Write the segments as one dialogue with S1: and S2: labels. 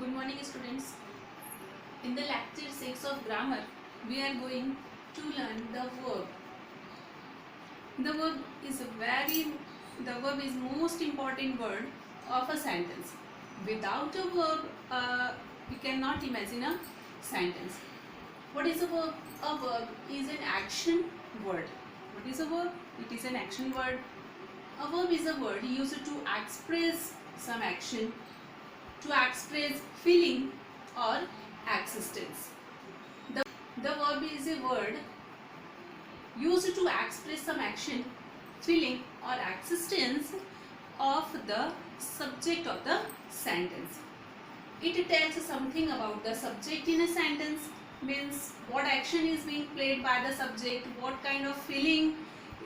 S1: Good morning, students. In the lecture 6 of grammar, we are going to learn the verb. The verb is most important word of a sentence. Without a verb, we cannot imagine a sentence. What is a verb? A verb is an action word. What is a verb? It is an action word. A verb is a word used to express some action, to express feeling or existence. The verb is a word used to express some action, feeling or existence of the subject of the sentence. It tells something about the subject in a sentence, means what action is being played by the subject, what kind of feeling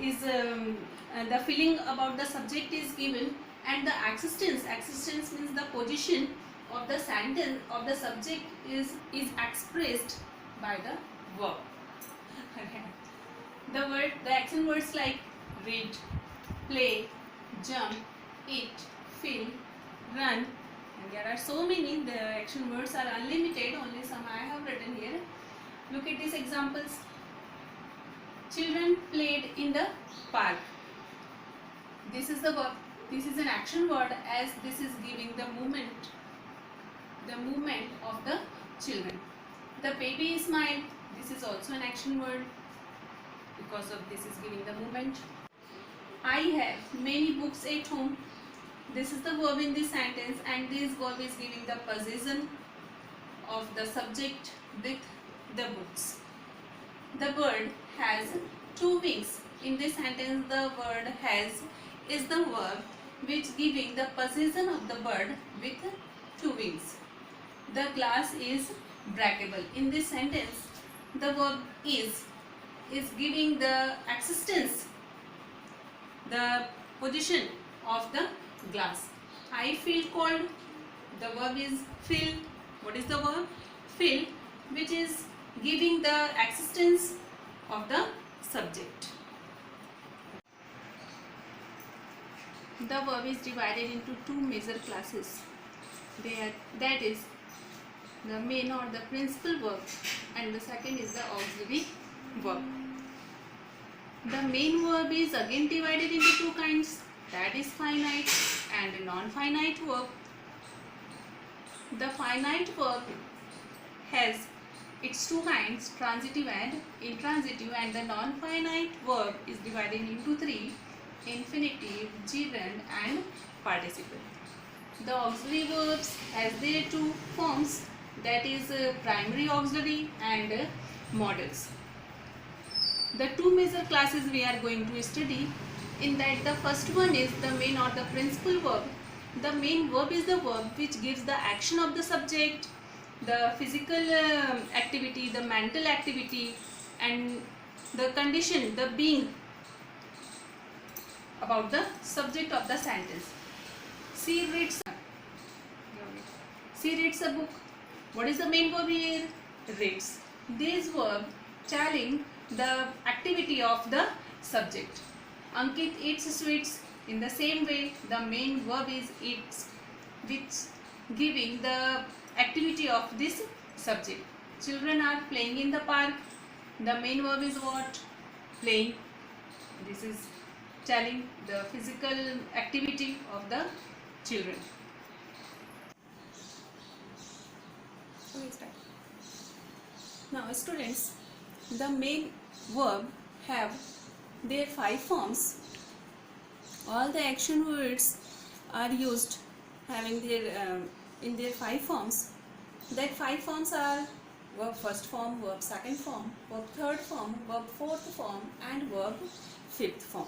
S1: is the feeling about the subject is given, and the existence means the position of the sentence of the subject is expressed by the verb. The action words like read, play, jump, eat, feel, run, and there are so many. The action words are unlimited, only some I have written here. Look at these examples. Children played in the park. This is the verb. This is an action word, as this is giving the movement of the children. The baby smiled. This is also an action word, because of this is giving the movement. I have many books at home. This is the verb in this sentence, and this verb is giving the possession of the subject with the books. The bird has two wings. In this sentence, the word has is the verb which giving the possession of the bird with two wings. The glass is breakable. In this sentence, the verb is giving the existence, the position of the glass. I feel cold. The verb is feel. What is the verb? Feel, which is giving the existence of the subject. The verb is divided into two major classes. That is the main or the principal verb, and the second is the auxiliary verb. The main verb is again divided into two kinds, that is finite and non-finite verb. The finite verb has its two kinds, transitive and intransitive, and the non-finite verb is divided into three, infinitive, gerund and participle. The auxiliary verbs has their two forms, that is primary auxiliary and modals. The two major classes we are going to study. In that, the first one is the main or the principal verb. The main verb is the verb which gives the action of the subject, the physical activity, the mental activity, and the condition, the being about the subject of the sentence. She reads a book. What is the main verb here? Reads. This verb telling the activity of the subject. Ankit eats sweets. In the same way, the main verb is eats, which giving the activity of this subject. Children are playing in the park. The main verb is what? Playing. This is telling the physical activity of the children. Now, students, the main verb have their five forms. All the action words are used having their in their five forms. That five forms are verb first form, verb second form, verb third form, verb fourth form, and verb fifth form.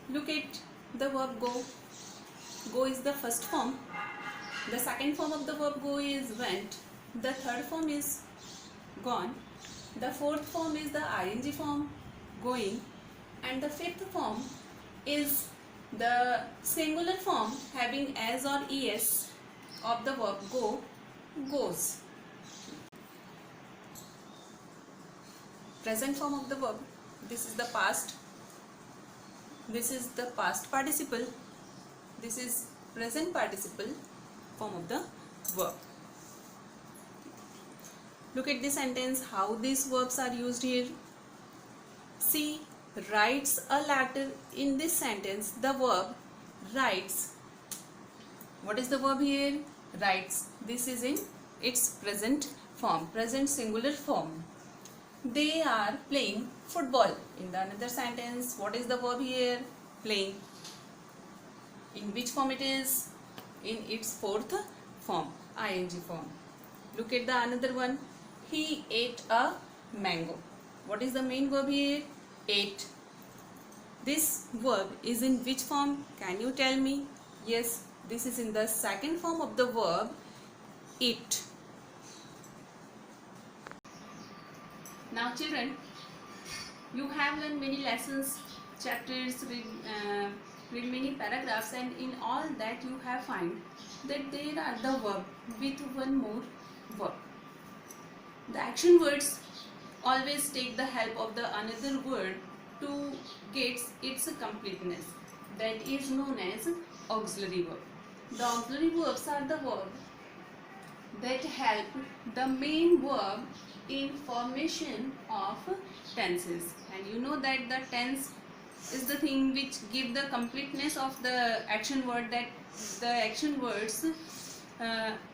S1: Look at the verb go. Go is the first form. The second form of the verb go is went. The third form is gone. The fourth form is the ing form, going, and the fifth form is the singular form having as or es of the verb go, goes. Present form of the verb. This is the past. This is the past participle. This is present participle. form of the verb. Look at the sentence, how these verbs are used here. See, writes a letter. In this sentence, the verb writes. What is the verb here? Writes. This is in its present form, present singular form. They are playing football. In the another sentence, what is the verb here? Playing. In which form it is? In its fourth form, ing form. Look at the another one. He ate a mango. What is the main verb here? Ate. This verb is in which form? Can you tell me? Yes, this is in the second form of the verb eat. Now children, you have learned many lessons, chapters, read many paragraphs, and in all that you have find that there are the verb with one more verb. The action words always take the help of the another word to get its completeness. That is known as auxiliary verb. The auxiliary verbs are the verb that help the main verb in formation of tenses. And you know that the tense is the thing which give the completeness of the action word, that the action words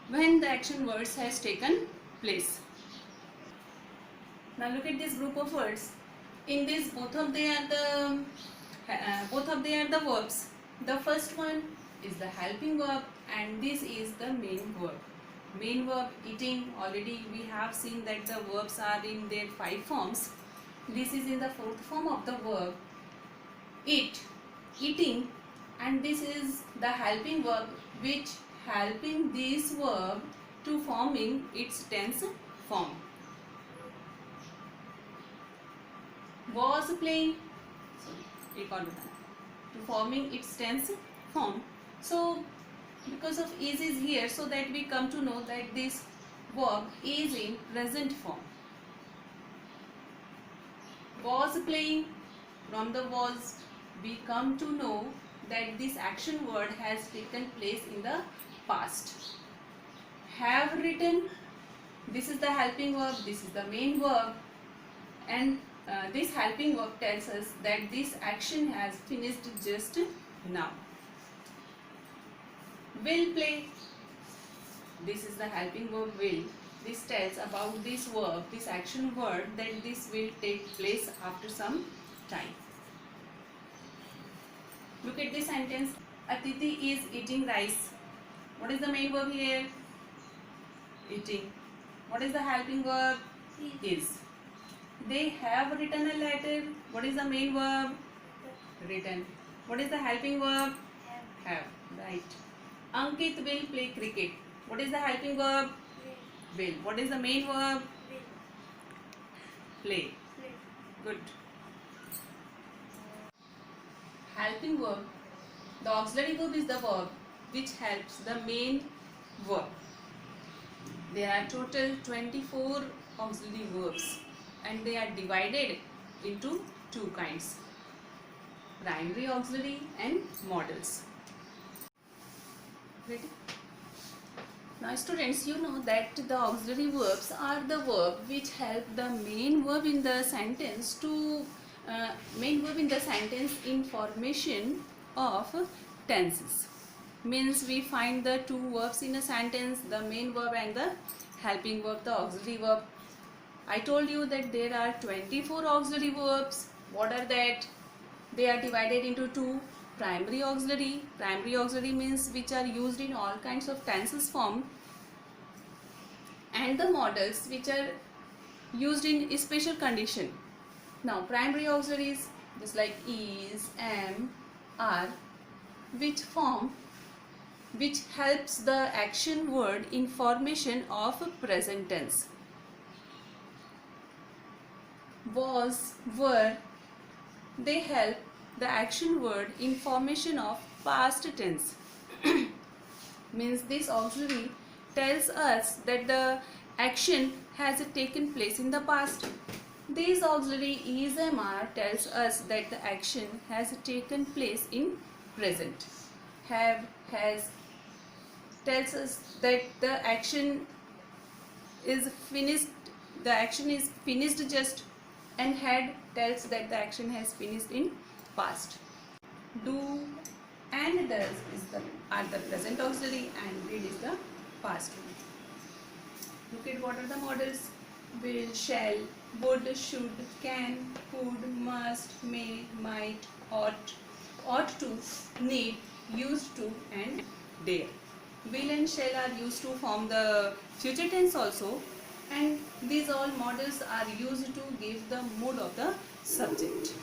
S1: when the action words has taken place. Now look at this group of words. In this, both of they are the verbs. The first one is the helping verb, and this is the main verb. Main verb eating, already we have seen that the verbs are in their 5 forms. This is in the 4th form of the verb eat, eating, and this is the helping verb which helping this verb to forming its tense form. Was playing, to forming its tense form. So because of is here, so that we come to know that this verb is in present form. Was playing, from the was we come to know that this action word has taken place in the past. Have written, this is the helping verb, this is the main verb, and this helping verb tells us that this action has finished just now. Will play, this is the helping verb will. This tells about this verb, this action word, that this will take place after some time. Look at this sentence. Atiti is eating rice. What is the main verb here? Eating. What is the helping verb? Is. They have written a letter. What is the main verb? Written. What is the helping verb? Have. Right. Ankit will play cricket. What is the helping verb? Will. What is the main verb? Play. Good. Helping verb. The auxiliary verb is the verb which helps the main verb. There are total 24 auxiliary verbs, and they are divided into 2 kinds: primary auxiliary and modals. Ready? Now students, you know that the auxiliary verbs are the verb which help the main verb in the sentence to in formation of tenses. Means we find the 2 verbs in a sentence, the main verb and the helping verb, the auxiliary verb. I told you that there are 24 auxiliary verbs. What are that? They are divided into 2. Primary auxiliary. Primary auxiliary means which are used in all kinds of tenses form, and the modals which are used in a special condition. Now primary auxiliaries just like is, am, are, which helps the action word in formation of present tense. Was, were, they help the action word in formation of past tense. Means this auxiliary tells us that the action has taken place in the past. This auxiliary is, am, are tells us that the action has taken place in present. Have, has, tells us that the action is finished, the action is finished just, and had tells that the action has finished in past. Do and does are the present auxiliary, and did is the past one. Look at what are the models: will, shall, would, should, can, could, must, may, might, ought to, need, used to, and dare. Will and shall are used to form the future tense also, and these all models are used to give the mood of the subject.